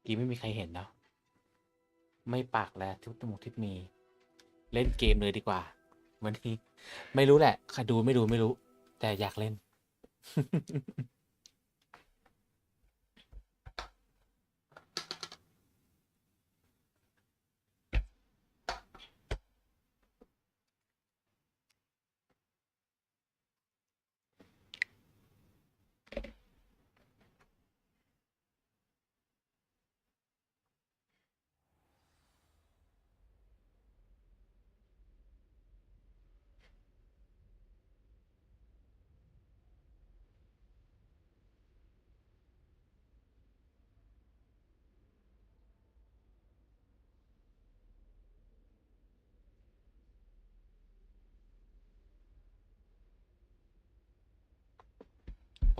กี้ไม่มีใครเห็นเนาะไม่ปากแล้วทุกทิปมีเล่นเกมเลยดีกว่าวันนี้ไม่รู้แหละใครดูไม่รู้แต่อยากเล่น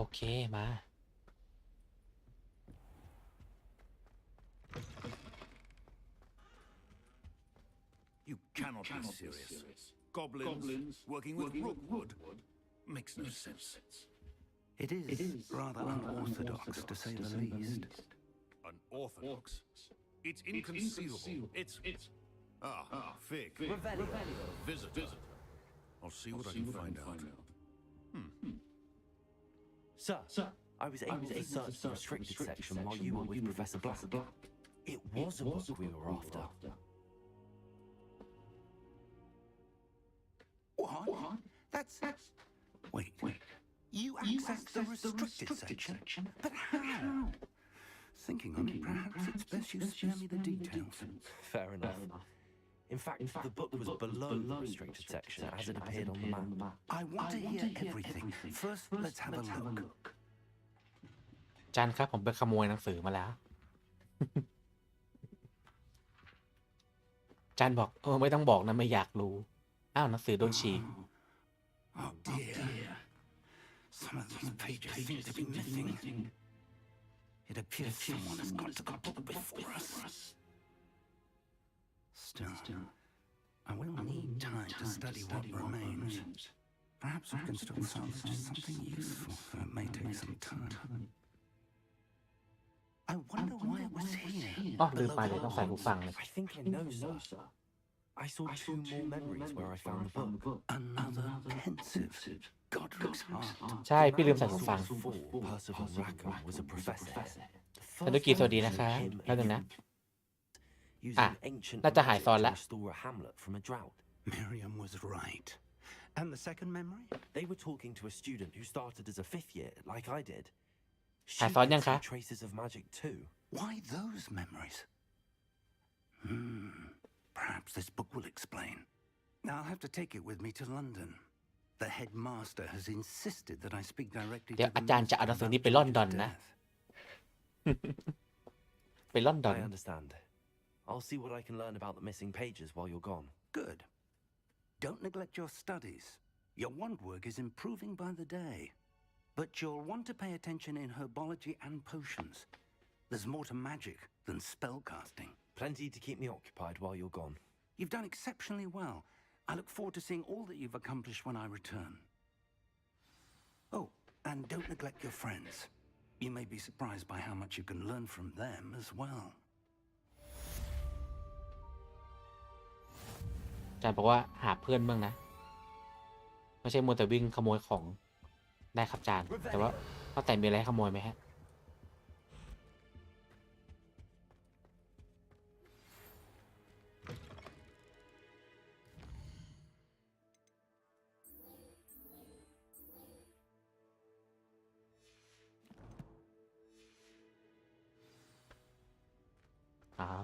โอเคมา You cannot be serious. Goblins working with Rookwood makes no sense. It is rather unorthodox, to say the least. Unorthodox? It's inconceivable. It's... Fig. Visitor. I'll see what I can find out. Sir, I was able to search the restricted section while you were with Professor Black. It was a book we were after. What? That's... Wait. You accessed the restricted section? But how? Thinking on it, perhaps it's best you spare me the details. Fair enough. In fact, the book was below the restricted section as it appeared on the map. I want to hear everything. First, let's have a look. จันครับผมไปขโมยหนังสือมาแล้ว จันบอกไม่ต้องบอกนะไม่อยากรู้อ้าวหนังสือโดนฉีก Oh dear. Some of these pages seem to be missing. It appears someone has got to the book before us. Still, I will need time to study what remains. Perhaps we can still salvage something useful, though it may take some time. I wonder why it was here. อ๋อลืมไปเลยต้องใส่หูฟังเลย I think I know, sir. I saw 2 more memories where I found the book. Another pensive. Godric's heart. ใช่พี่ลืมใส่หูฟัง Before Percival Rackham was a professor. ท่านดุกีสวัสดีนะคะแล้วนึงนะ Using ancient น่าจะหายซ้อน magic ละ to restore a hamlet from a drought. Miriam was right. And the second memory? They were talking to a student who started as a 5th year, like I did. She หายซ้อนยัง could คะ see traces of magic too. Why those memories? Perhaps this book will explain. Now I'll have to take it with me to London. The headmaster has insisted that I speak directly เดี๋ยว to the อาจารย์จะเอาหนังสือนี้ไปลอนดอนนะ ไปลอนดอน I understand. I'll see what I can learn about the missing pages while you're gone. Good. Don't neglect your studies. Your wand work is improving by the day. But you'll want to pay attention in herbology and potions. There's more to magic than spellcasting. Plenty to keep me occupied while you're gone. You've done exceptionally well. I look forward to seeing all that you've accomplished when I return. Oh, and don't neglect your friends. You may be surprised by how much you can learn from them as well. อาจารย์บอกว่าหาเพื่อนบ้างนะไม่ใช่มัวแต่วิ่งขโมยของได้ครับอาจารย์แต่ว่าเขาแต่มีอะไรให้ขโมยไหมฮะ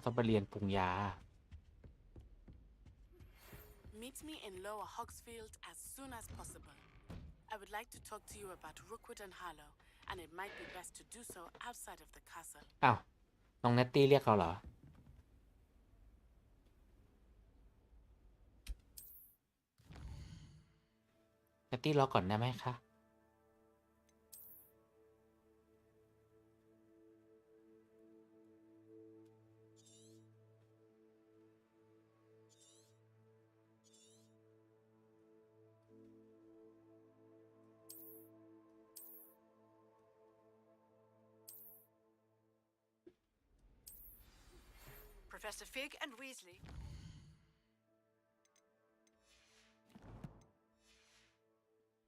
ต้องไปเรียนปรุงยา Meet me in Lower Hogsfield as soon as possible. I would like to talk to you about Rookwood and Harlow, and it might be best to do so outside of the castle. อ้าวน้องเนตตี้เรียกเราเหรอเนตตี้รอก่อนได้ไหมคะ Professor Fig and Weasley.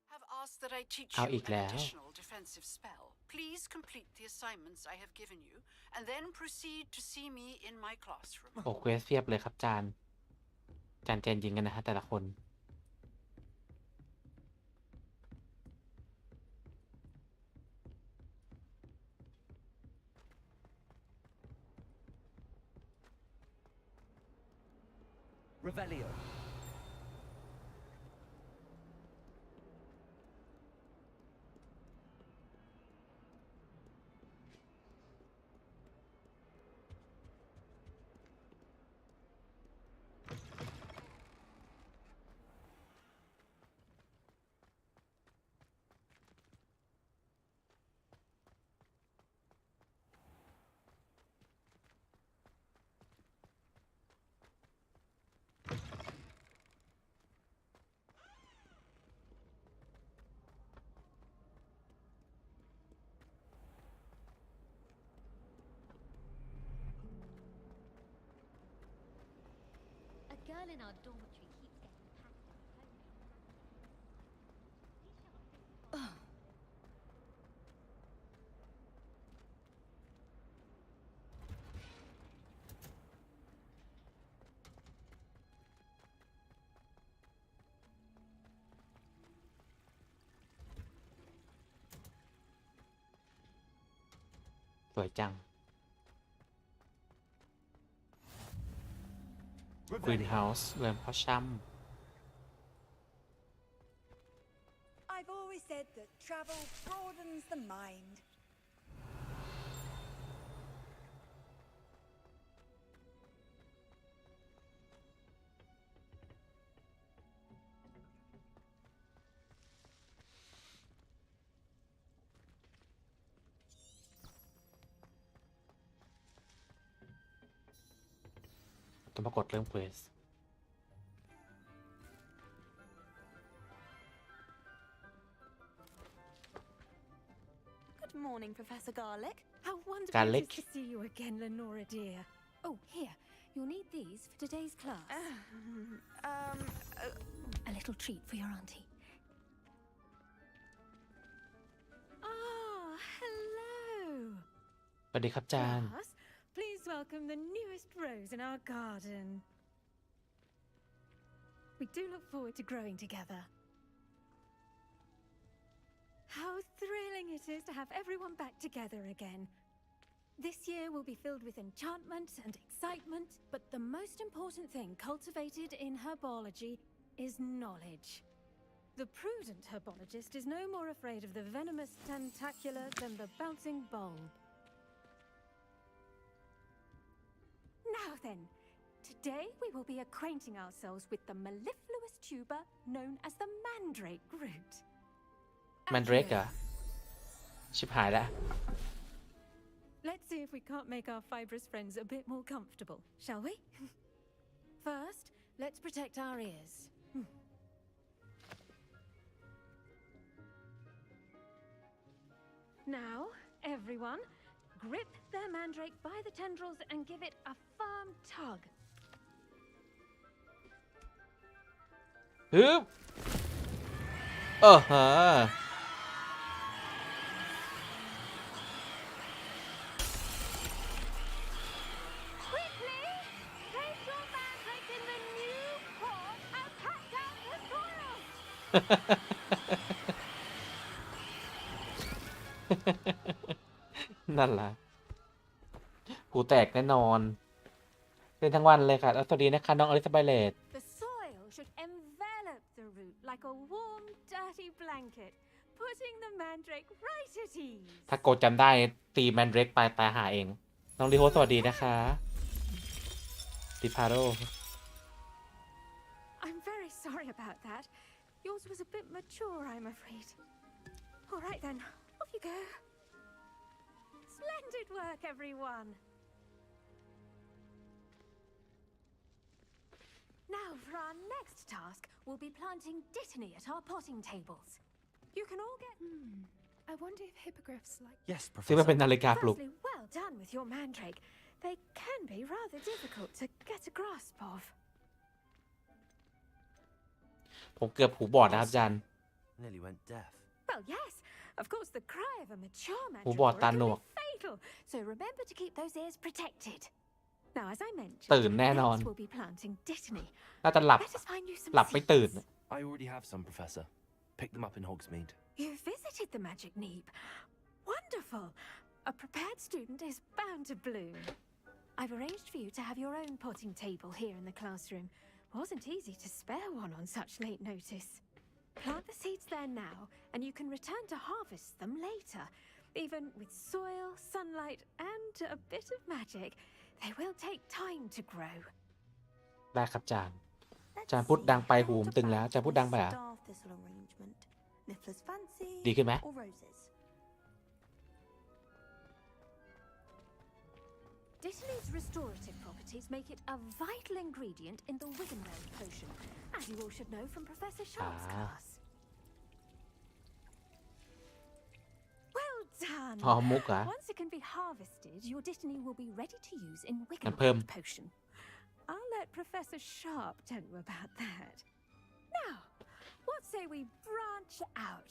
Have asked that I teach you เอาอีก an แล้ว additional defensive spell. Please complete the assignments I have given you, and then proceed to see me in my classroom. โอ้เควสเพียบเลยครับจานแจนยิงกันนะฮะแต่ละคน Revelio. A girl in our dormitory keeps getting packed up home. สวยจัง Greenhouse เรือนเพาะช I've always said that travel broadens the mind. ำต้องปรากฏเรื่องเควส Good morning, Professor Garlick. How wonderful Garlic. it is to see you again, Lenora dear. Oh, here. You'll need these for today's class. A little treat for your auntie. Ah, hello. สวัสดีครับจาน Class, please welcome the newest rose in our garden. We do look forward to growing together. How thrilling it is to have everyone back together again. This year will be filled with enchantment and excitement, but the most important thing cultivated in herbology is knowledge. The prudent herbologist is no more afraid of the venomous tentacular than the bouncing bulb. Now then, today we will be acquainting ourselves with the mellifluous tuber known as the mandrake root. มันเรกเหรอชิบหายแล้ว Let's see if we can't make our fibrous friends a bit more comfortable, shall we? First, let's protect our ears. Now, everyone, grip their mandrake by the tendrils and give it a firm tug. ฮึบฮะ Quickly, place your mandrake in the new pot and pack down the soil. นั่นล่ะหูแตกแน่นอนเล่นทั้งวันเลยค่ะแล้วสวัสดีนะคะน้องอลิซาเบธ The soil should envelop the root like a warm, dirty blanket, putting the mandrake right at ease. ถ้าโกจำได้ตีแมนเร็กไปตายหาเอง น้องลิโฮสวัสดีนะคะติพาโร I'm very sorry about that. Yours was a bit mature, I'm afraid. All right then, off you go. Splendid work, everyone. Now for our next task, we'll be planting dittany at our potting tables. You can all get... I wonder if hippogriffs like... Yes, ซึ่งมัน Professor. เป็นนาฬิกาปลุก Firstly, well done with your mandrake. they can be rather difficult to get a grasp of. ผมเกือบหูบอดนะครับอาจารย์ Nearly went deaf. Well, yes, of course, the cry of a mature หูบอด mandragora ตา can หนวก be fatal, so remember to keep those ears protected. Now, as I mentioned, ตื่นแน่นอน next we'll be planting dittany. น่าจะหลับ Let us find you some หลับไม่ seeds. ตื่น I already have some, Professor. Pick them up in Hogsmeade. You visited the magic neep. Wonderful. A prepared student is bound to bloom. I've arranged for you to have your own potting table here in the classroom. Wasn't easy to spare one on such late notice. Plant the seeds there now, and you can return to harvest them later. Even with soil, sunlight, and a bit of magic, they will take time to grow. ได้ครับอาจารย์ อาจารย์พูดดังไปหูผมตึงแล้วอาจารย์พูดดังไปเหรอ ดีขึ้นไหม Dittany's restorative properties make it a vital ingredient in the Wiggenweld potion, as you all should know from Professor Sharp's class. Well done! อ๋อมุกเหรอ Once it can be harvested, your Dittany will be ready to use in งั้นเพิ่ม Wiggenweld potion. I'll let Professor Sharp tell you about that. Now, what say we branch out?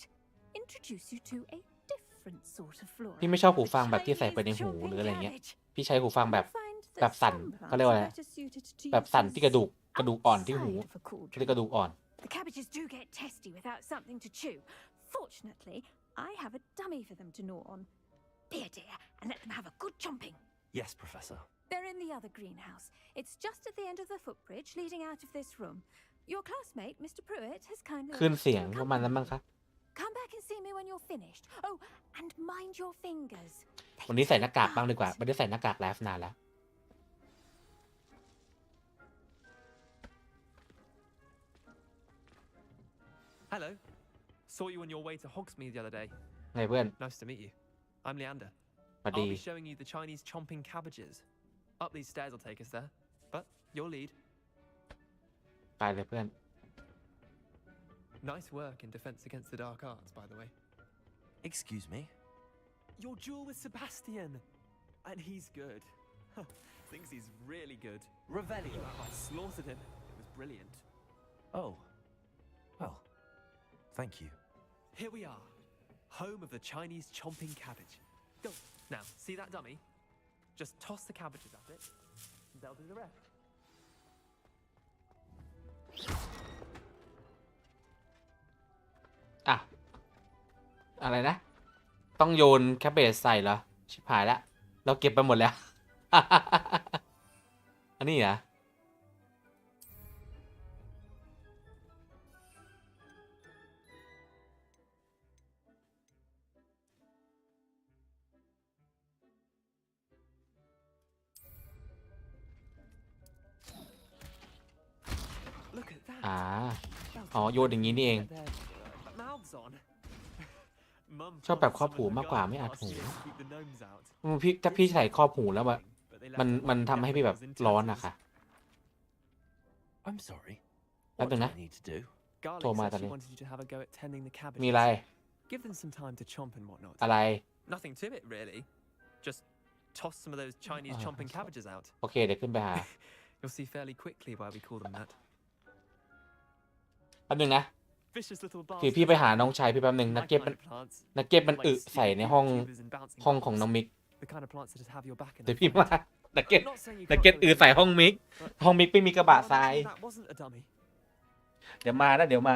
Introduce you to a different sort of flora. พี่ไม่ชอบหูฟัง the แบบที่ใส่ไปใน Chinese หูหรือ chomping อะไรเงี้ย cabbage. พี่ใช้หูฟังแบบ You'll find that แบบสั่น some เขาเรียกว่าอะไร plants are better suited to แบบสั่น use ที่กระดูกอ่อนที่หู outside of a cauldron. เรียกกระดูกอ่อน The cabbages do get testy without something to chew. Fortunately, I have a dummy for them to gnaw on. Be a dear and let them have a good chomping. Yes, Professor. They're in the other greenhouse. It's just at the end of the footbridge leading out of this room. Your classmate, Mr. Pruitt, has kindly ขึ้น offered เสียง to ประมาณนั้น accompany มั้งคะ you. Come back and see me when you're finished. Oh, and mind your fingers. They วันนี้ใส่ห take น้ากากบ้างดีกว่า art. ไม่ได้ใส่หน้ากากไลฟ์นานแล้ว Hello. Saw you on your way to Hogsmeade the other day. ไงเพื่อน Nice to meet you. I'm Leander. สวัส I'll ดี be showing you the Chinese chomping cabbages. Up these stairs will take us there. But your lead. ไปเลยเพื่อน Nice work in defense against the dark arts, by the way. Excuse me? Your duel with Sebastian. And he's good. Thinks he's really good. Revelio. I slaughtered him. It was brilliant. Oh. Well, thank you. Here we are. Home of the Chinese chomping cabbage. Go. Now, see that dummy? Just toss the cabbages at it. And they'll do the rest. อ่ะ อะไรนะ ต้องโยนแคบเบจใส่เหรอ ชิบหายแล้ว เราเก็บไปหมดแล้ว อันนี้เหรอ Look at that. อ๋อ โยนอย่างนี้นี่เอง Get their mouths on. Mum ชอบแบบ told ครอบ some หู of the มากกว่า guards ไม่อัด last หู year to keep the gnomes out. พี่ถ้าพี่ใส่ครอบหูแล้วแบบ But they มัน left มัน one ทำให้พี่แบบ definitely was in ร้อน tatters. อะค่ะ I'm sorry. That's What do enough. I need to do? Garlic Told my said she daddy. wanted you to have a go at tending the มีอะไร cabbages. Give them some time to chomp and whatnot. อะไร Nothing to it, really. Just toss some of those Chinese chomping cabbages out. โอเค เดี๋ยวขึ้นไปหา You'll see fairly quickly why we call them that. แป๊บนึงนะ Vicious little พี่ bastards. พี่ไปหาน้องชายพี่แป๊บนึง นัก My เก็ต kind มัน of plants. นักเก็ตมัน Like ใส่ secret ในห้อง YouTubers and bouncing ห้องของ balls. น้องมิก The kind of plants that just have your back in เดี๋ยว a พี่ fight. ว่านักเก็ต I'm not saying you นัก can't เก็ต go ใส่ห้องมิก but ห้องมิกไม่มีกระบะทราย that wasn't a dummy. เดี๋ยวมานะเดี๋ยวมา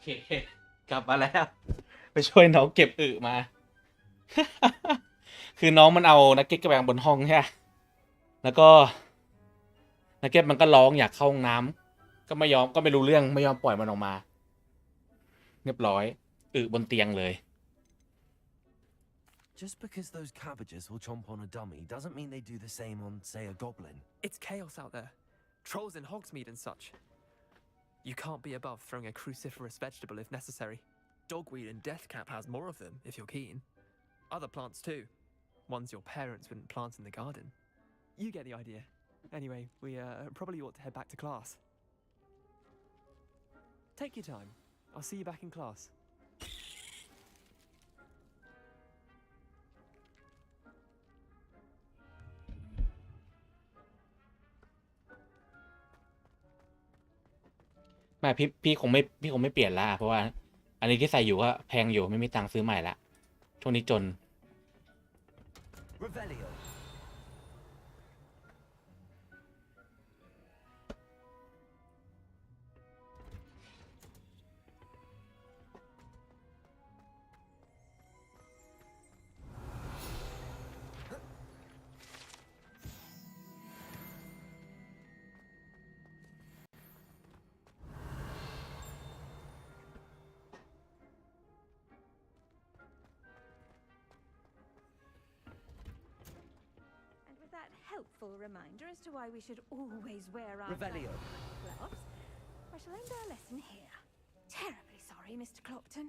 เค กลับมาแล้ว ไปช่วยน้องเก็บอึมา คือน้องมันเอานักเก็ตกระแบงบนห้องใช่ไหมแล้วก็นักเก็ตมันก็ร้องอยากเข้าห้องน้ำก็ไม่ยอมก็ไม่รู้เรื่องไม่ยอมปล่อยมันออกมา เรียบร้อยอึบนเตียงเลย Just because those cabbages will chomp on a dummy doesn't mean they do the same on, say, a goblin. It's chaos out there. Trolls in Hogsmeade and such. You can't be above throwing a cruciferous vegetable if necessary. Dogweed and deathcap has more of them, if you're keen. Other plants too. Ones your parents wouldn't plant in the garden. You get the idea. Anyway, we probably ought to head back to class. Take your time. I'll see you back in class. ไม่พี่คงไม่เปลี่ยนละเพราะว่า อันนี้ที่ใส่อยู่ก็แพงอยู่ไม่มีตังค์ซื้อใหม่ละช่วงนี้จน Revelio. And with that helpful reminder as to why we should always wear our Revelio. gloves, I shall end our lesson here. Terribly sorry, Mr. Clopton.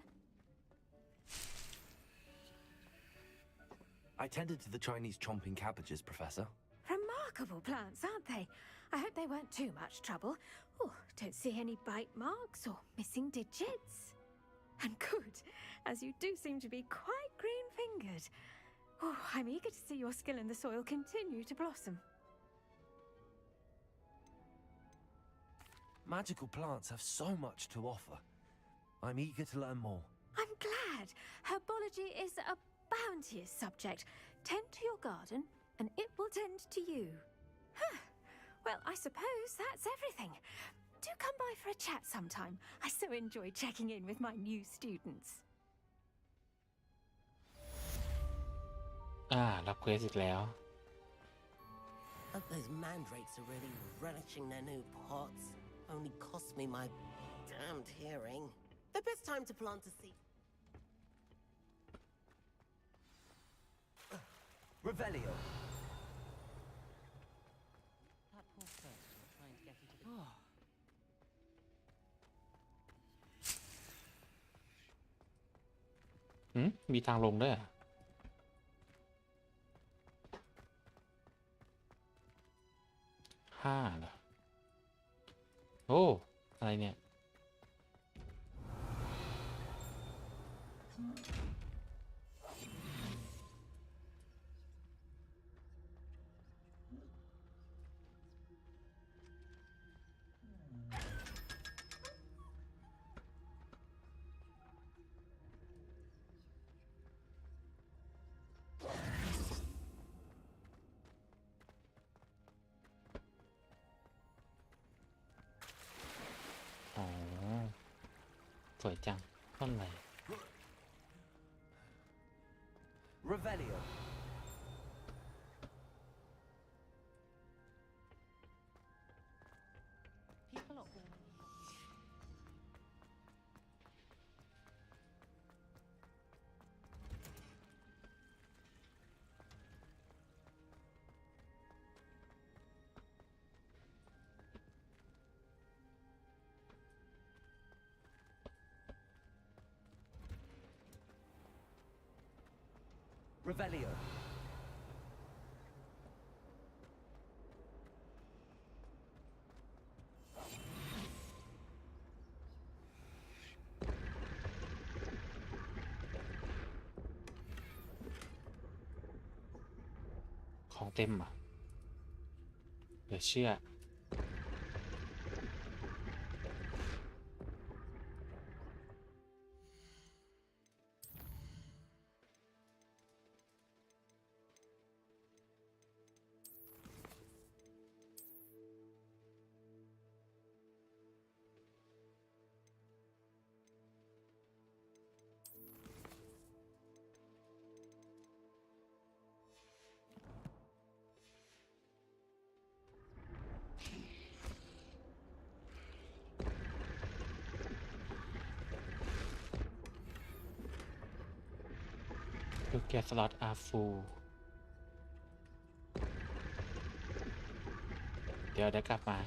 I tended to the Chinese chomping cabbages, Professor. Remarkable plants, aren't they? I hope they weren't too much trouble. Oh, don't see any bite marks or missing digits. And good, as you do seem to be quite green-fingered. Oh, I'm eager to see your skill in the soil continue to blossom. Magical plants have so much to offer. I'm eager to learn more. I'm glad. Herbology is a bounteous subject. Tend to your garden, and it will tend to you. Huh. Well, I suppose that's everything. Do come by for a chat sometime. I so enjoy checking in with my new students. รับเควสอีกแล้ว Hope those mandrakes are really relishing their new pots. Only cost me my damned hearing. The best time to plant a seed. Revelio. That poor person trying to get into the... มีทางลงด้วยเหรอ5เหรอโอ้อะไรเนี่ยอ๋อสวยจังต้นอะไร Revelio. People are all... Revelio.ของเต็มอ่ะเหลือเชื่อ You get slot are full เดี๋ยวได้กลับมา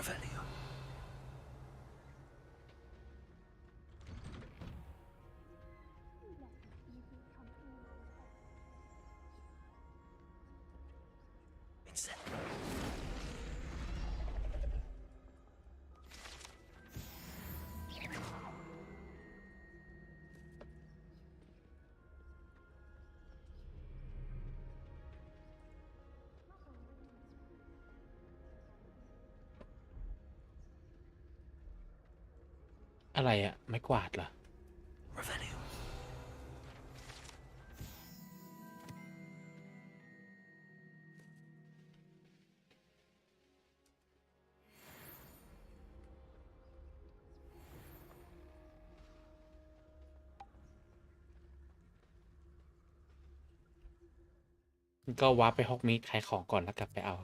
Revelio. It'sอะไรอะไม้กวาดเหรอ Revelio. ก็วาร์ปไปฮอกมีดขายของก่อนแล้วกลับไปเอา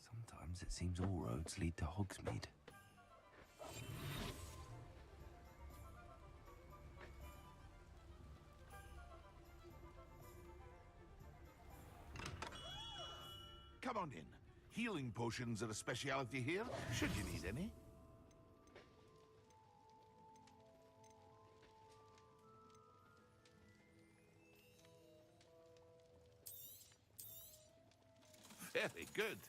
Sometimes it seems all roads lead to Hogsmeade. Come on in. Healing potions are a speciality here, should you need any. Very good.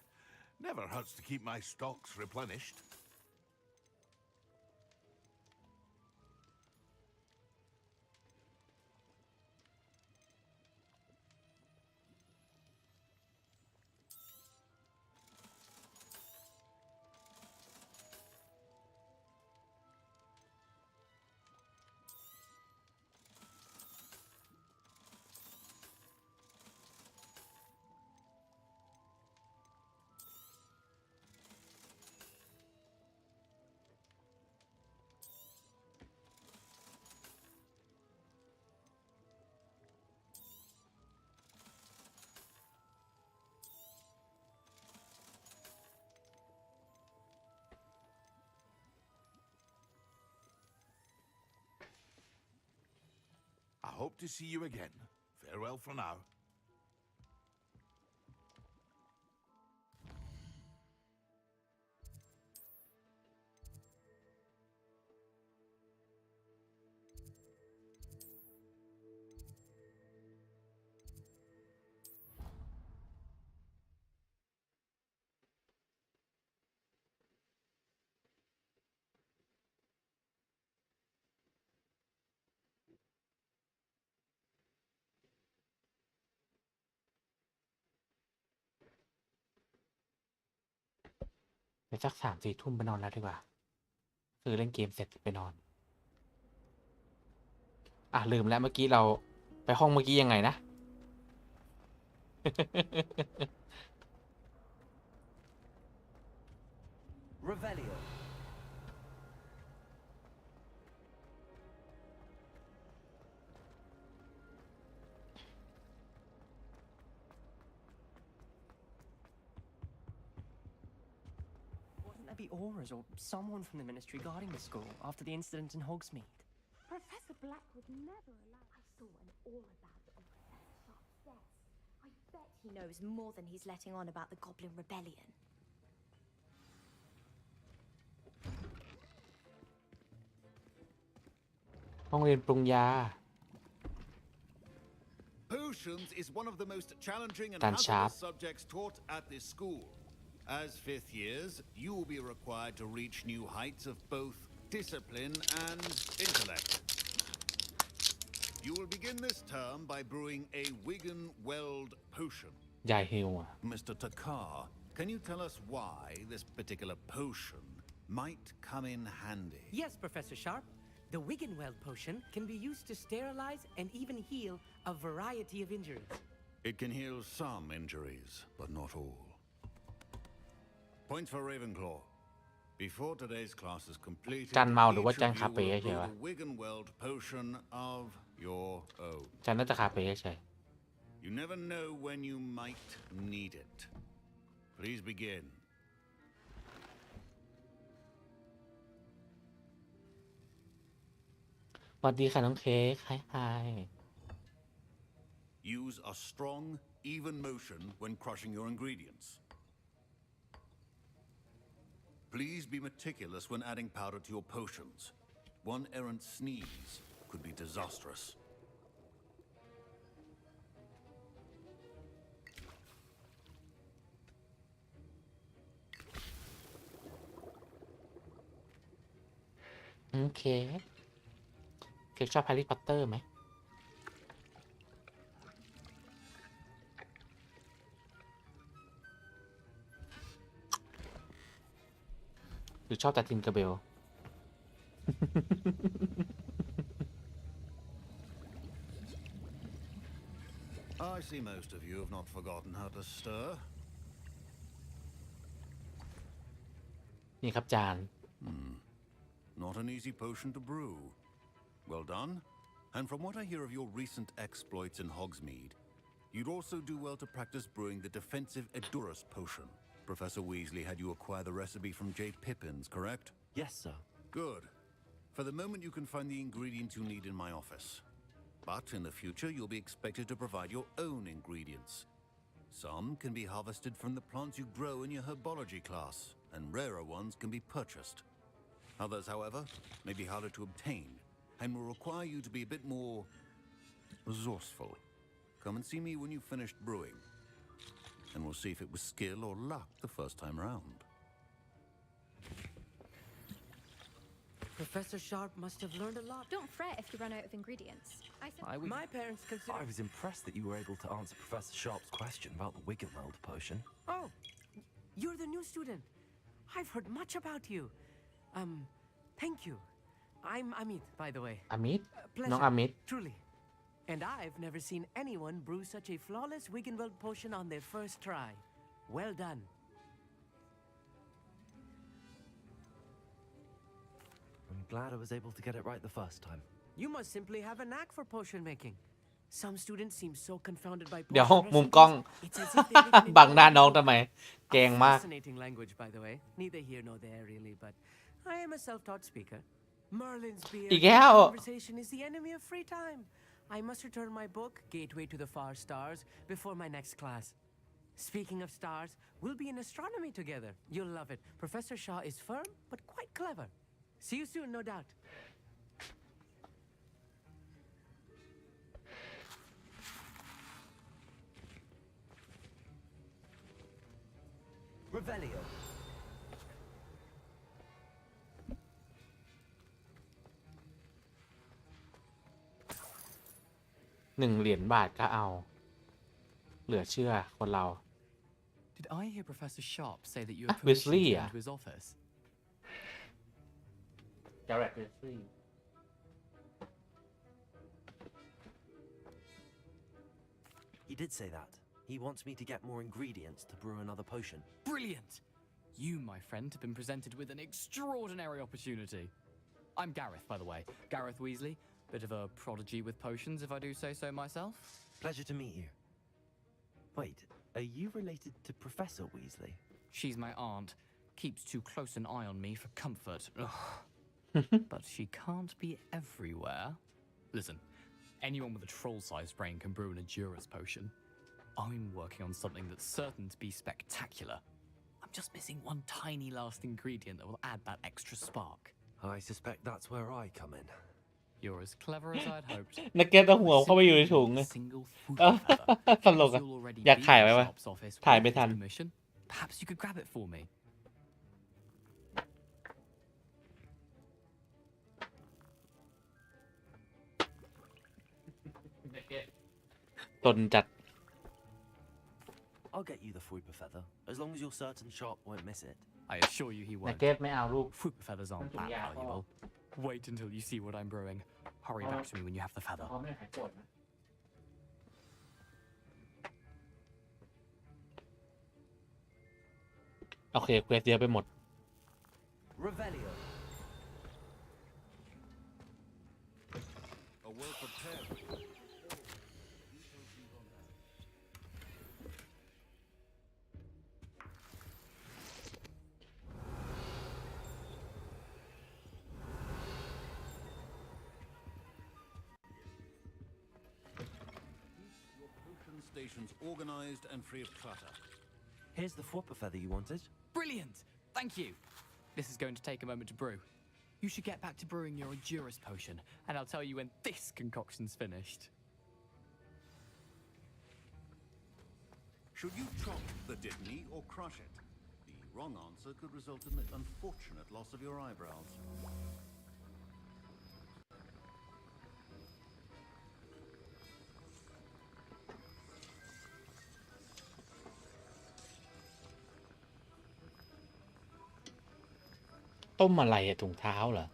Never hurts to keep my stocks replenished. I hope to see you again. Farewell for now.ไปสัก3-4 ทุ่มไปนอนแล้วดีกว่าคือเล่นเกมเสร็จไปนอน ลืมแล้วเมื่อกี้เราไปห้องเมื่อกี้ยังไงนะ Revelio. Wouldn't there be Auras or someone from the Ministry guarding the school after the incident in Hogsmeade? Professor Black would never allow. I saw an aura badge on Professor Sharp's desk. I bet he knows more than he's letting on about the Goblin Rebellion. ห้องเรียนปรุงยา Potions is one of the most challenging and Tan sharp. hazardous subjects taught at this school. As fifth years, you will be required to reach new heights of both discipline and intellect. You will begin this term by brewing a Wigan-Weld potion. ยายฮิวอ่ะ Mr. Takar, can you tell us why this particular potion might come in handy? Yes, Professor Sharp. The Wigan-Weld potion can be used to sterilize and even heal a variety of injuries. It can heal some injuries, but not all. Points for Ravenclaw. Before today's class is completed, จันเมาหรือว่า each จัน of คา you เฟ่ will เฉย brew วะ the Wigan-Weld potion of your own. จันน่าจะคาเฟ่เฉย You never know when you might need it. Please begin. สวัสดีค่ะน้องเค้กไฮ Use a strong, even motion when crushing your ingredients. Please be meticulous when adding powder to your potions. One errant sneeze could be disastrous.โอเคเค้กชอบแฮร์รี่พอตเตอร์ไหมหรือชอบแต่ทินเกอร์เบล I see most of you have not forgotten how to stir. นี่ครับจาน Not an easy potion to brew. Well done. And from what I hear of your recent exploits in Hogsmeade, you'd also do well to practice brewing the defensive Edurus potion. Professor Weasley had you acquire the recipe from J. Pippin's, correct? Yes, sir. Good. For the moment, you can find the ingredients you need in my office. But in the future, you'll be expected to provide your own ingredients. Some can be harvested from the plants you grow in your herbology class, and rarer ones can be purchased. Others, however, may be harder to obtain and will require you to be a bit more resourceful. Come and see me when you've finished brewing, and we'll see if it was skill or luck the first time round. Professor Sharp must have learned a lot. Don't fret if you run out of ingredients. My parents consider... I was impressed that you were able to answer Professor Sharp's question about the Wigan-Weld potion. Oh, you're the new student. I've heard much about you. Thank you. I'm Amit, by the way. Amit? Pleasure, น้อง Amit truly. And I've never seen anyone brew such a flawless Wigan-Weld potion on their first try. Well done. I'm glad I was able to get it right the first time. You must simply have a knack for potion making. Some students seem so confounded by เดี๋ยว potion มุมกล้อง recipes, it's as if they live in บังหน้า a น้องทำไม เก่งมาก fascinating language, by the way. Neither here nor there, really, but I am a self-taught speaker. Merlin's beer อีกแล้ว conversation is the enemy of free time. I must return my book, Gateway to the Far Stars, before my next class. Speaking of stars, we'll be in astronomy together. You'll love it. Professor Shaw is firm, but quite clever. See you soon, no doubt. Revelio. 1 เหรียญบาทก็เอา เหลือเชื่อคนเรา Did I hear Professor Sharp say that you were Weasley permission to à? into his office? Garrett Weasley He did say that. He wants me to get more ingredients to brew another potion. Brilliant! You, my friend, have been presented with an extraordinary opportunity. I'm Gareth, by the way. Gareth Weasley. Bit of a prodigy with potions, if I do say so myself. Pleasure to meet you. Wait, are you related to Professor Weasley? She's my aunt. Keeps too close an eye on me for comfort. But she can't be everywhere. Listen, anyone with a troll-sized brain can brew an Edurus potion. I'm working on something that's certain to be spectacular. I'm just missing one tiny last ingredient that will add that extra spark. I suspect that's where I come in. You're as clever as I'd hoped. นักเก็ตเอาหัวเข้าไปอยู่ในถุง Single fruit ตลกอะ อยากถ่ายไว้วะ ถ่ายไม่ทัน Perhaps you could grab it for me. ตนจัด I'll get you the Fruit Feather, as long as you're certain Sharp won't miss it. I assure you he นัก won't. เก็ตไม่เอาลูก Fruit feathers aren't that valuable. Wait until you see what I'm brewing. Hurry back to me when you have the feather. เขาไม่หายโกรธนะโอเคเควสเยอะไปหมด Revelio. A well-prepared. Stations organized and free of clutter. Here's the Fruit Feather you wanted. Brilliant! Thank you. This is going to take a moment to brew. You should get back to brewing your Endurus potion, and I'll tell you when this concoction's finished. Should you chop the Dittany or crush it? The wrong answer could result in the unfortunate loss of your eyebrows. ต้มอะไรอะถุงเท้าเหรอ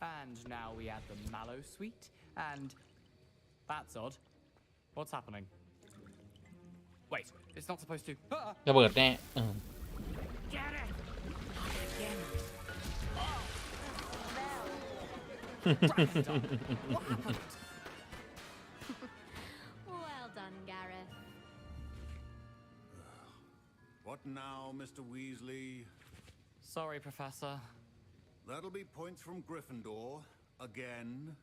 And now we add the mallow sweet, and that's odd. What's happening? Wait, it's not supposed to. ระเบิดแน่ Get it! What happened? Well done, Gareth. What now, Mr. Weasley? Sorry, Professor. That'll be points from Gryffindor. Again.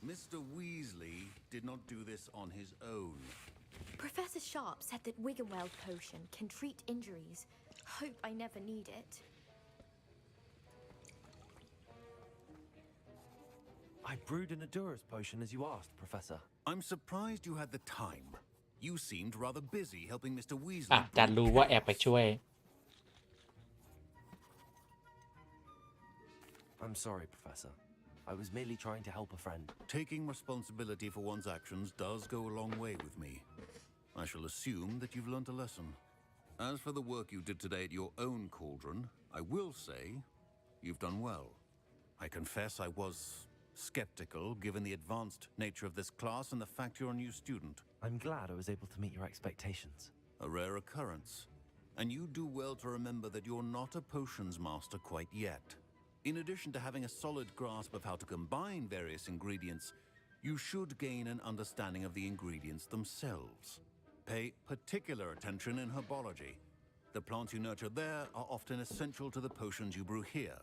Mr. Weasley did not do this on his own. Professor Sharp said that Wiggenweld potion can treat injuries. Hope I never need it. I brewed an Endurus potion as you asked, Professor. I'm surprised you had the time. You seemed rather busy helping Mr. อ่ะ Weasley. จันรู้ว่าแอบไปช่วย I'm sorry, Professor. I was merely trying to help a friend. Taking responsibility for one's actions does go a long way with me. I shall assume that you've learnt a lesson. As for the work you did today at your own cauldron, I will say you've done well. I confess I was skeptical given the advanced nature of this class and the fact you're a new student. I'm glad I was able to meet your expectations. A rare occurrence. And you do well to remember that you're not a potions master quite yet. In addition to having a solid grasp of how to combine various ingredients, you should gain an understanding of the ingredients themselves. Pay particular attention in herbology. The plants you nurture there are often essential to the potions you brew here.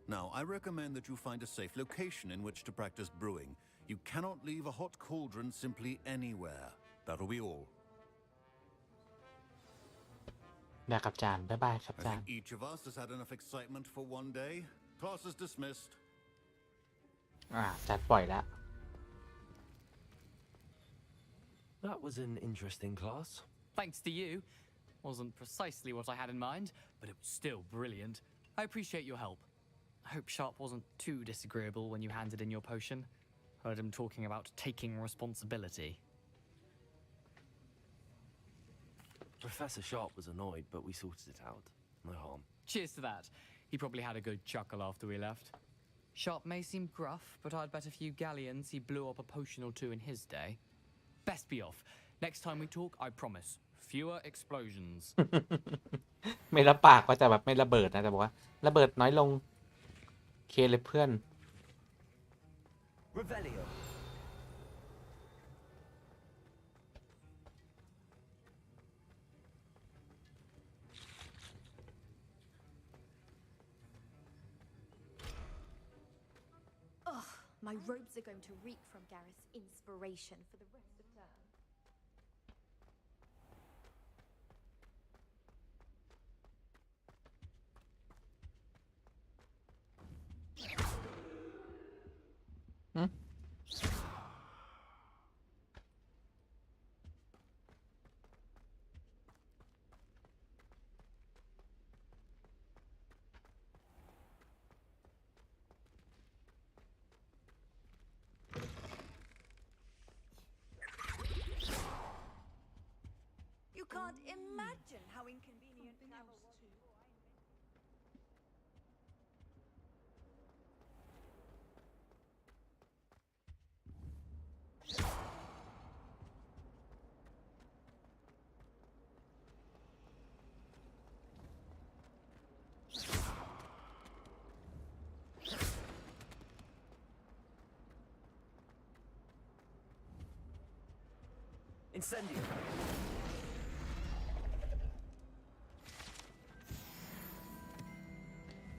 Now, I recommend that you find a safe location in which to practice brewing. You cannot leave a hot cauldron simply anywhere. That'll be all. ได้ครับจานบ๊ายบายครับ I จาน think each of us has had enough excitement for one day. Class is dismissed. จัดปล่อยแล้ว That was an interesting class. Thanks to you. Wasn't precisely what I had in mind, but it was still brilliant. I appreciate your help. I hope Sharp wasn't too disagreeable when you handed in your potion. Heard him talking about taking responsibility. Professor Sharp was annoyed, but we sorted it out. No harm. Cheers to that. He probably had a good chuckle after we left. Sharp may seem gruff, but I'd bet a few galleons he blew up a potion or two in his day. Best be off. Next time we talk, I promise, fewer explosions. ไม่รับปากว่าจะแบบไม่ระเบิดนะแต่บอกว่าระเบิดน้อยลงเคเลยเพื่อน Revelio. My robes are going to reek from Gareth's inspiration for the rest of term. You can't imagine how inconvenient travel was. Incendio.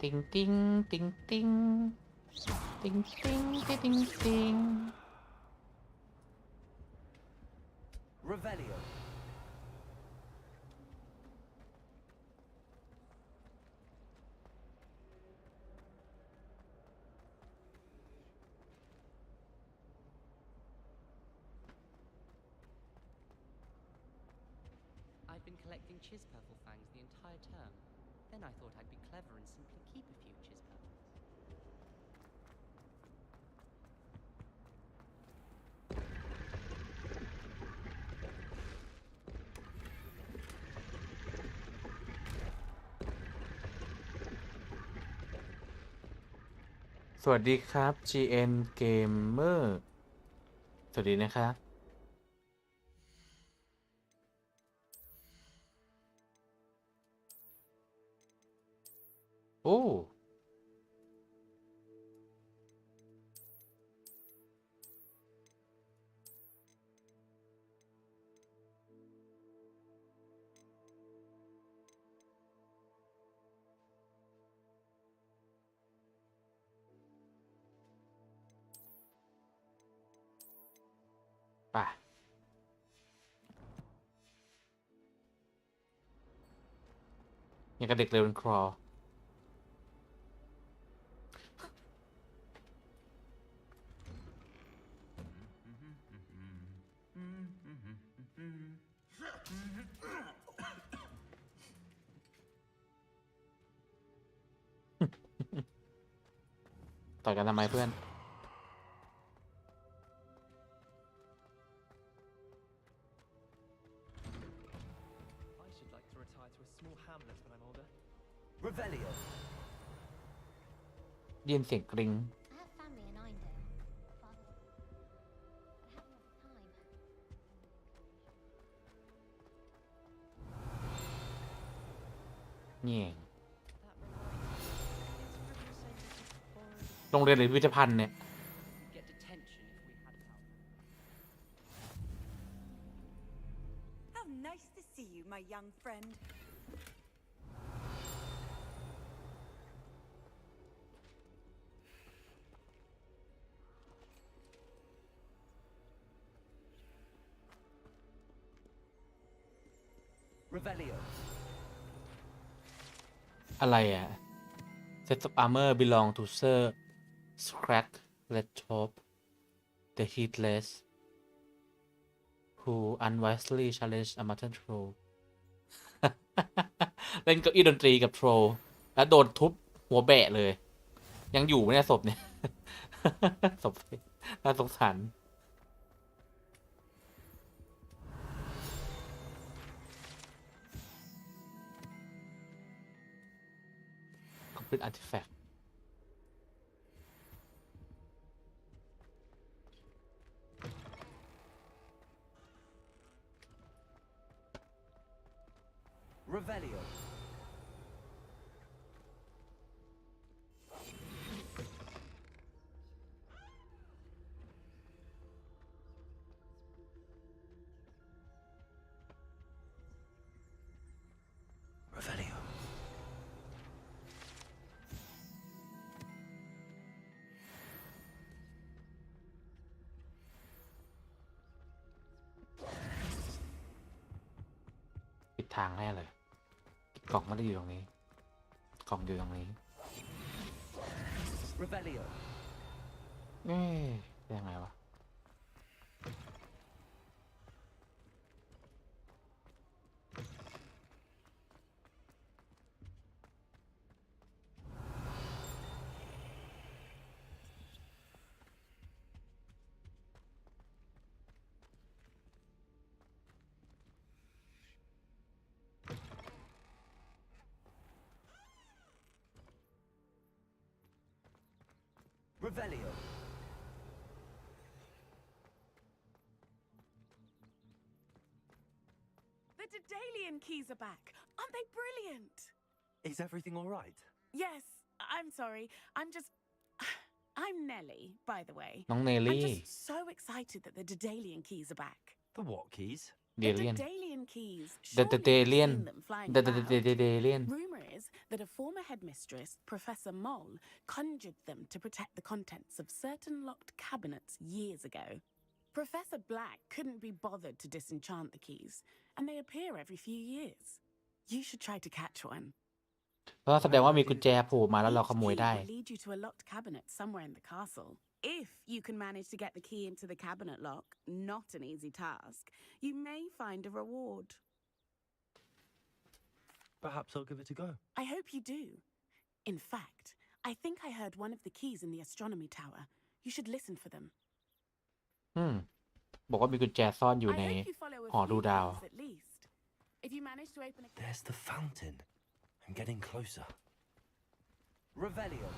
Ting ting ting ting ting ting ting ting ting. Revelio. I've been collecting Chispurple fangs the entire term. Then I thought I'd be clever and simply keep a few Chispurples. .สวัสดีครับ GN Gamer สวัสดีนะครับโอ้ป่ะยังกับเด็กเร็วเป็นครอต่อยกันทำไมเพื่อน I should like to retire to a small hamlet when I'm older. Revelio. ยินเสียงกริ๊ง I have family in Eindale. Father. I haven't enough time. แง่งโรงเรียนหรือพิพิธภัณฑ์เนี่ย We'd get detention if we had it out. How nice to see you, my young friend. Revelio. อะไรอ่ะ Set of armor belong to Sir Scrag Redtop the Heedless who unwisely challenged a mutton troll เล่นเก้าอี้ดนตรีกับโทรลแล้วโดนทุบหัวแบะเลย ยังอยู่ไหมเนี่ยศพเนี่ย ศพน่าสงสาร Complete artifact Revelio. Revelio. ทางแน่เลยกล่องไม่ได้อยู่ตรงนี้กล่องอยู่ตรงนี้ Revelio. ยังไงวะRevelio. The Daedalian keys are back. Aren't they brilliant? Is everything all right? Yes, I'm sorry. I'm Nellie, by the way. น้องเนล I'm ลี่ just so excited that the Daedalian keys are back. The what keys? The Daedalian keys. The Surely you've Daedalian. seen them flying The about. Daedalian. Rumor is that a former headmistress, Professor Moll, conjured them to protect the contents of certain locked cabinets years ago. Professor Black couldn't be bothered to disenchant the keys, and they appear every few years. You should try to catch one. ก็แสดงว่ามีกุญแจโผล่มาแล้วเราข Each โมย key ได้ will lead you to a locked cabinet somewhere in the castle. If you can manage to get the key into the cabinet lock, not an easy task, you may find a reward. Perhaps I'll give it a go. I hope you do. In fact, I think I heard one of the keys in the astronomy tower. You should listen for them. บอกว่ามีกุญแจซ่อนอยู่ใน I hope you follow a หอดู few ดาว keys at least. If you manage to open a There's the fountain. I'm getting closer. Revelio.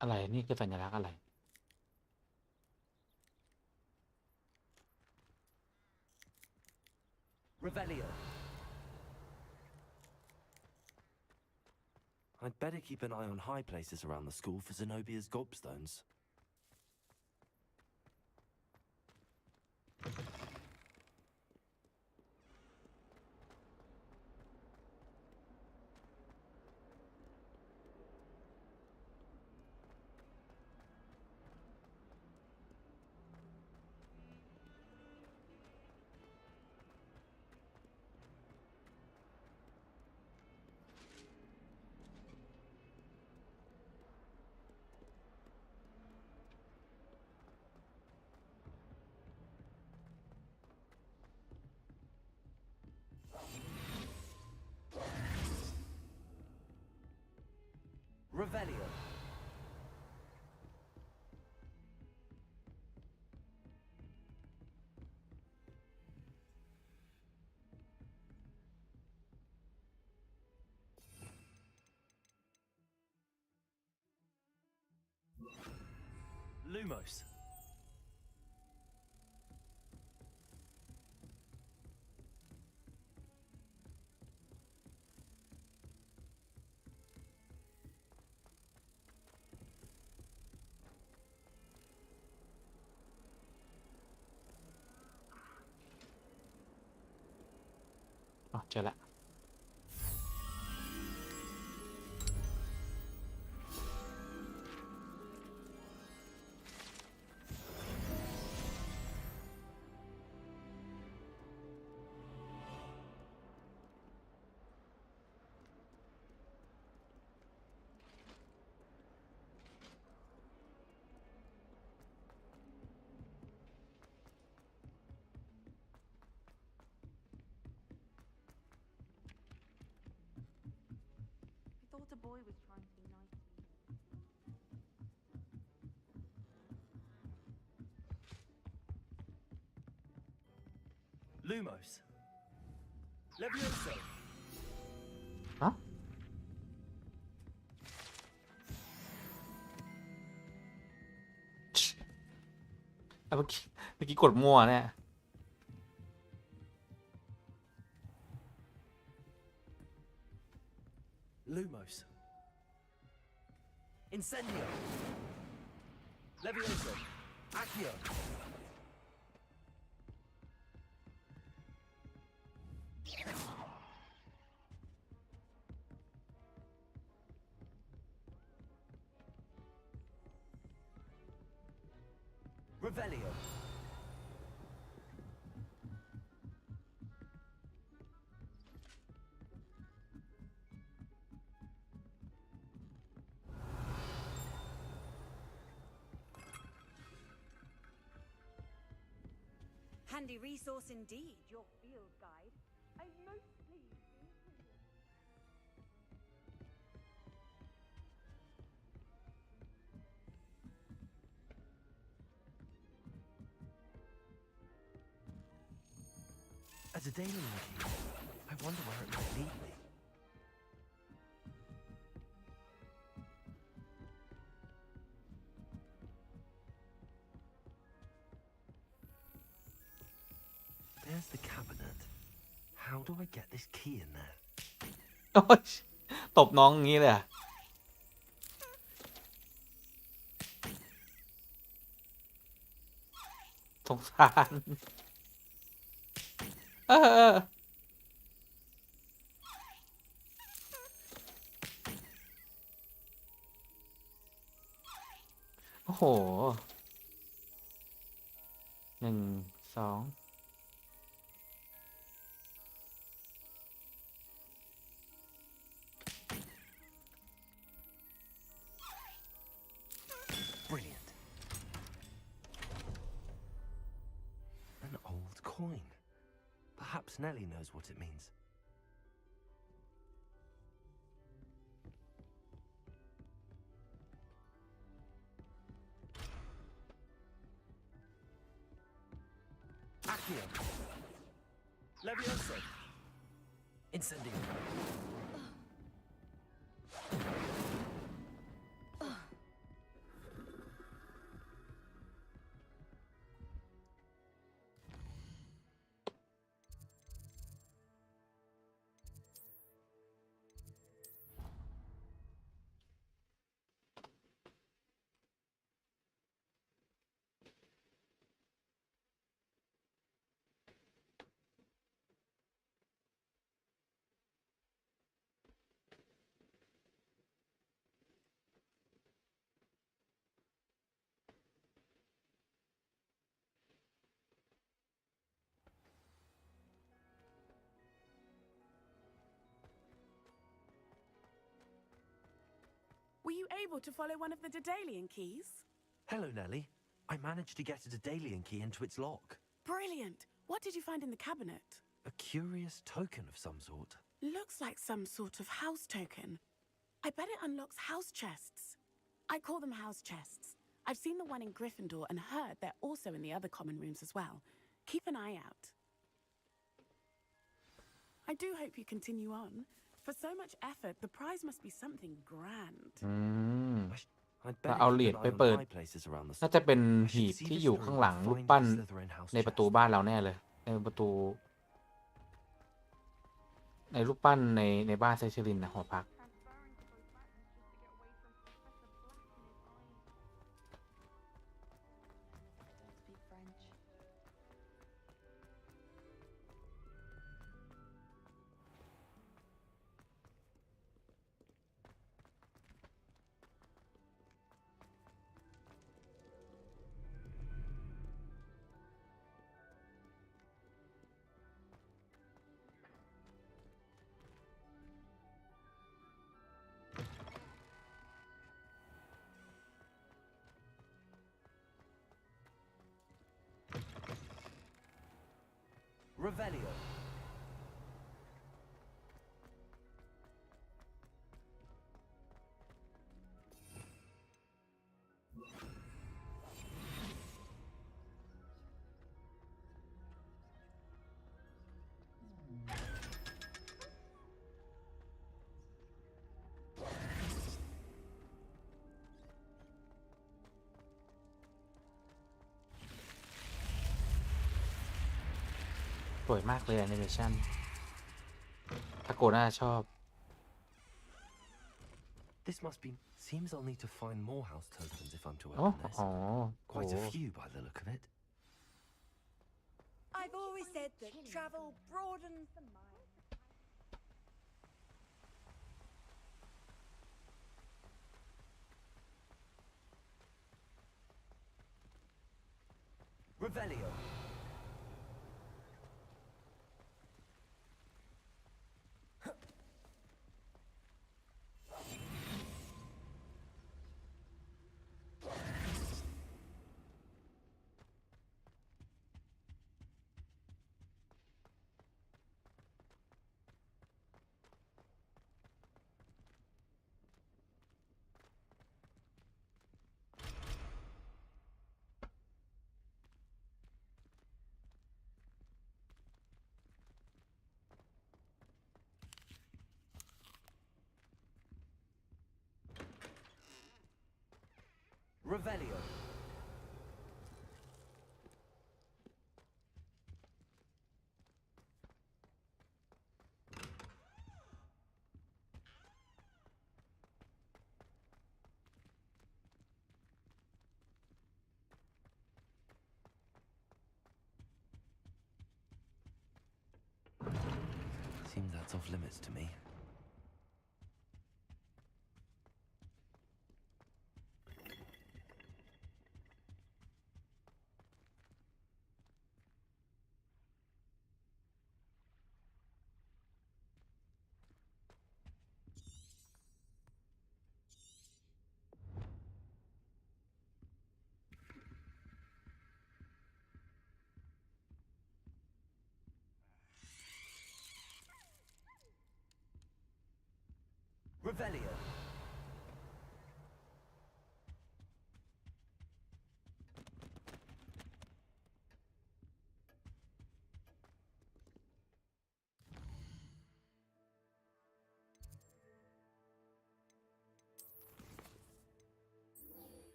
อะไรนี่คือสัญลักษณ์อะไร Revelio. I'd better keep an eye on high places around the school for Zenobia's gobstones. Revelio. Lumos.อ๋อเจอละI thought a boy was trying to be nice to you. Lumos. Levioso. ฮะเมื่อกี้กดมั่วเนี่ย Lumos. Incendio. Levioso. Accio. Revelio. Handy resource indeed, your field guide. I'm most pleased to include it. As a daily key, I wonder where it might lead me. There's the cabinet. How do I get this key in there? โอ๊ยตบน้องอย่างนี้เลยอะสงสารโอ้โห1 2 Brilliant. An old coin. Perhaps Nellie knows what it means. Accio. Levioso. Incendio. Were you able to follow one of the Daedalian keys? Hello, Nellie. I managed to get a Daedalian key into its lock. Brilliant. What did you find in the cabinet? A curious token of some sort. Looks like some sort of house token. I bet it unlocks house chests. I call them house chests. I've seen the one in Gryffindor and heard they're also in the other common rooms as well. Keep an eye out. I do hope you continue on. For so much effort, the prize must be something grand. เราเอาเหรียญไปเปิดน่าจะเป็นหีบที่อยู่ข้างหลังรูปปั้นในประตูบ้านเราแน่เลยในประตูในรูปปั้นในบ้านไซเชลินนะหอพัก Revelio.สวยมากเลยแอนิเมชั่นถ้าโกน่าชอบ This must be. Seems I'll need to find more house tokens if I'm to อ๋อ open this. อ๋อ Quite a โอ้ few by the look of it. I've always said that travel broadens the mind. Revelio. Revelio. Seems that's off limits to me. Revelio.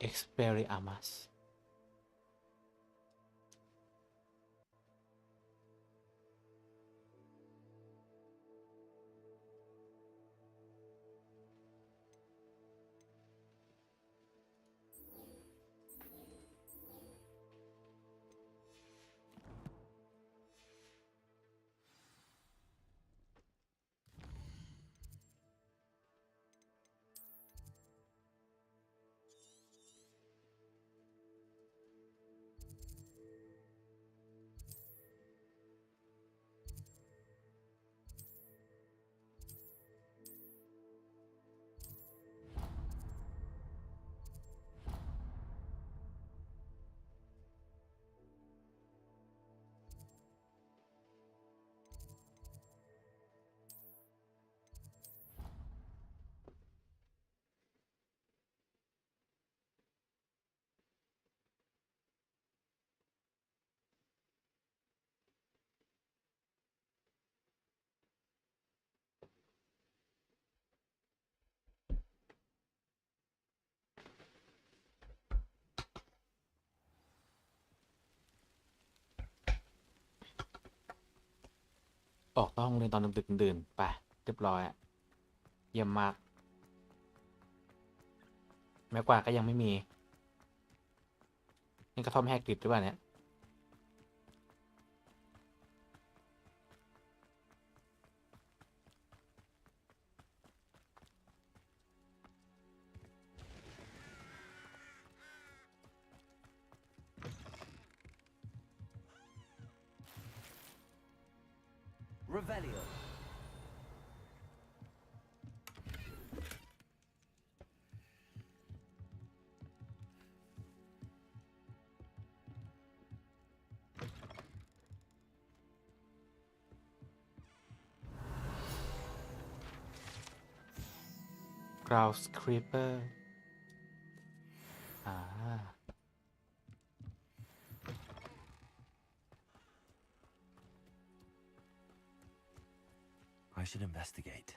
Expelliarmus ออกนอกโรงเรียนตอนดึกๆดื่นๆไปเรียบร้อยอะเยี่ยมมากแม้กว่าก็ยังไม่มีนี่กระท่อมแฮกกริดหรือเปล่าเนี่ยRevelio. Ground Creeper อ่า I should investigate.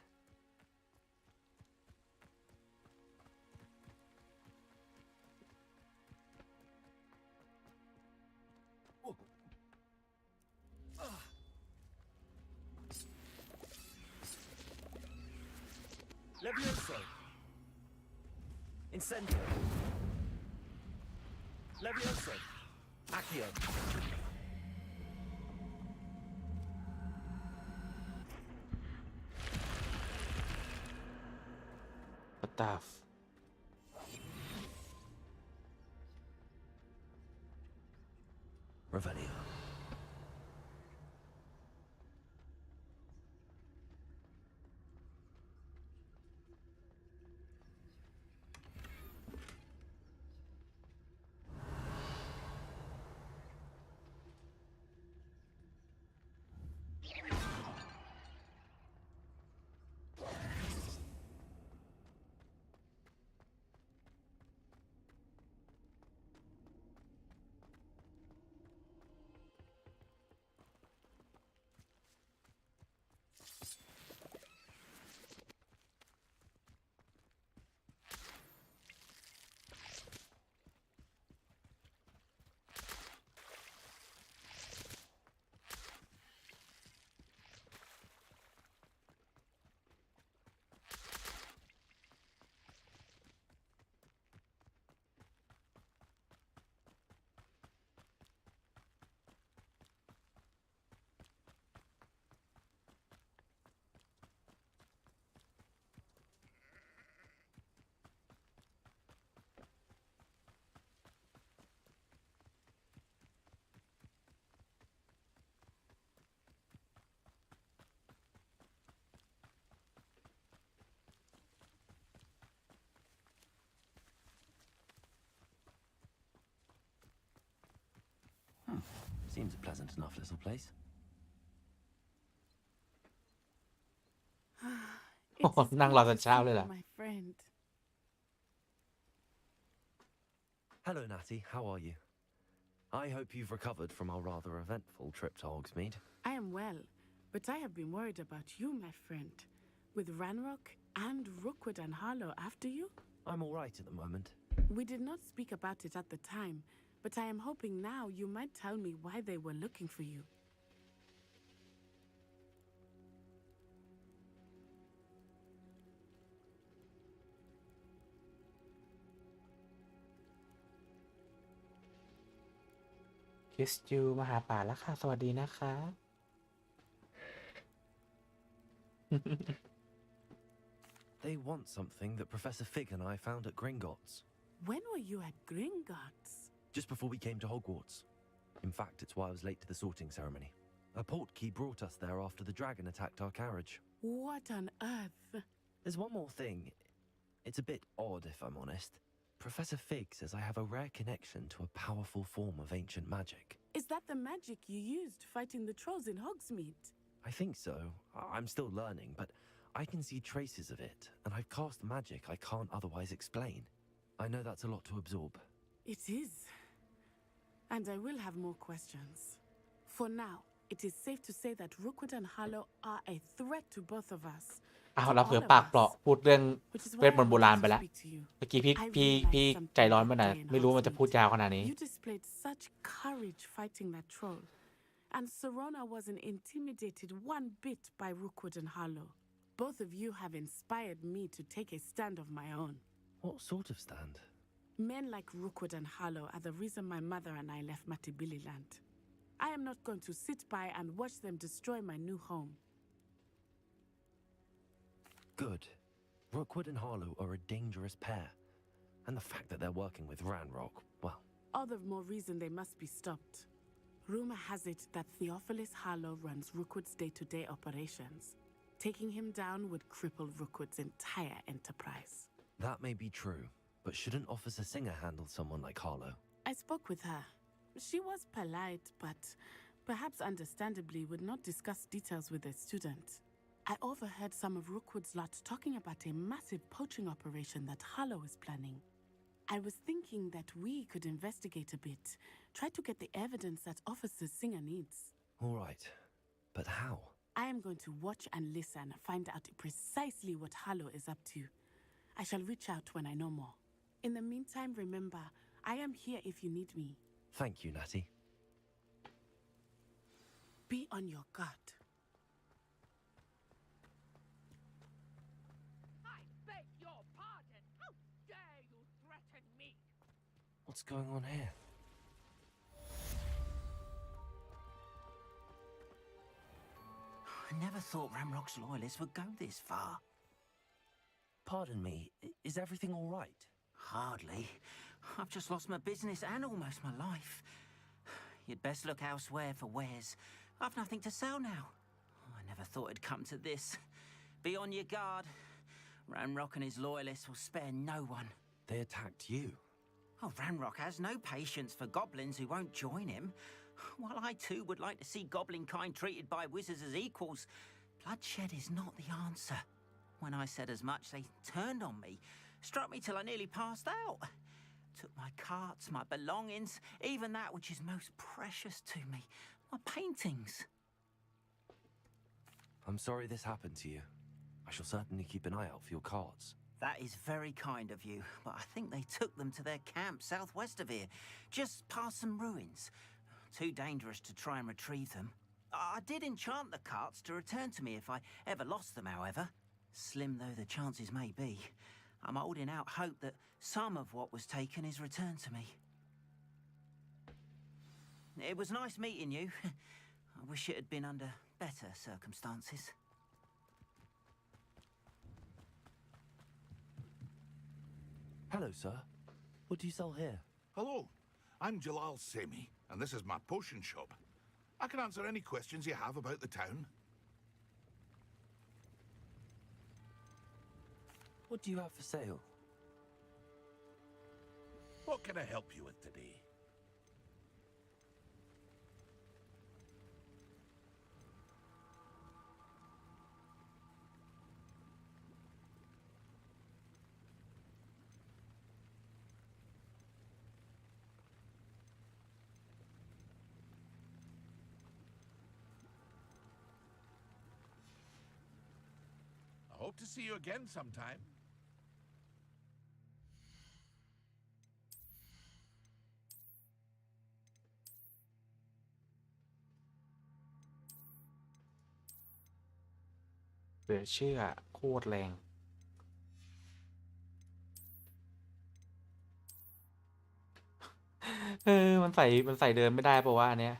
Levioso. Incendio. Levioso. Accio. Staff Revelio. Seems a pleasant enough little place. Năng lo tận sao đây là? My friend. Hello, Natty. How are you? I hope you've recovered from our rather eventful trip to Hogsmeade. I am well, but I have been worried about you, my friend. With Ranrock and Rookwood and Harlow after you? I'm all right at the moment. We did not speak about it at the time, but I am hoping now you might tell me why they were looking for you. Kiss you มาหาป่าแล้วค่ะสวัสดีนะคะ They want something that Professor Fig and I found at Gringotts. When were you at Gringotts? Just before we came to Hogwarts. In fact, it's why I was late to the sorting ceremony. A portkey brought us there after the dragon attacked our carriage. What on earth? There's one more thing. It's a bit odd, if I'm honest. Professor Fig says I have a rare connection to a powerful form of ancient magic. Is that the magic you used fighting the trolls in Hogsmeade? I think so. I'm still learning, but I can see traces of it, and I've cast magic I can't otherwise explain. I know that's a lot to absorb. It is. And I will have more questions. For now, it is safe to say that Rookwood and Harlow are a threat to both of us. อ้าวเราเผลอปากเปราะพูดเรื่องเวทมนต์โบราณไปแล้วเมื่อกี้พี่ใจร้อนไปหน่อยไม่รู้มันจะพูดยาวขนาดนี้ You displayed such courage fighting that troll, And Serona wasn't intimidated one bit by Rookwood and Harlow. Both of you have inspired me to take a stand of my own. What sort of stand? Men like Rookwood and Harlow are the reason my mother and I left Matibili-land. I am not going to sit by and watch them destroy my new home. Good. Rookwood and Harlow are a dangerous pair. And the fact that they're working with Ranrock, well... All the more reason they must be stopped. Rumor has it that Theophilus Harlow runs Rookwood's day-to-day operations. Taking him down would cripple Rookwood's entire enterprise. That may be true, but shouldn't Officer Singer handle someone like Harlow? I spoke with her. She was polite, but perhaps understandably would not discuss details with a student. I overheard some of Rookwood's lot talking about a massive poaching operation that Harlow is planning. I was thinking that we could investigate a bit, try to get the evidence that Officer Singer needs. All right, but how? I am going to watch and listen, find out precisely what Harlow is up to. I shall reach out when I know more. In the meantime, remember, I am here if you need me. Thank you, Natty. Be on your guard. I beg your pardon. How dare you threaten me? What's going on here? I never thought Ramrock's loyalists would go this far. Pardon me, is everything all right? Hardly. I've just lost my business and almost my life. You'd best look elsewhere for wares. I've nothing to sell now. I never thought it'd come to this. Be on your guard. Ranrock and his loyalists will spare no one. They attacked you? Oh, Ranrock has no patience for goblins who won't join him. While I too would like to see goblin kind treated by wizards as equals, bloodshed is not the answer. When I said as much, they turned on me, struck me till I nearly passed out. Took my carts, my belongings, even that which is most precious to me, my paintings. I'm sorry this happened to you. I shall certainly keep an eye out for your cards. That is very kind of you, but I think they took them to their camp southwest of here, just past some ruins. Too dangerous to try and retrieve them. I did enchant the carts to return to me if I ever lost them, however. Slim though the chances may be, I'm holding out hope that some of what was taken is returned to me. It was nice meeting you. I wish it had been under better circumstances. Hello, sir. What do you sell here? Hello, I'm Jalal Semi, and this is my potion shop. I can answer any questions you have about the town. What do you have for sale? What can I help you with today? I hope to see you again sometime.เหลือเชื่อโคตรแรงมันใส่เดินไม่ได้ปะวะอันเนี้ย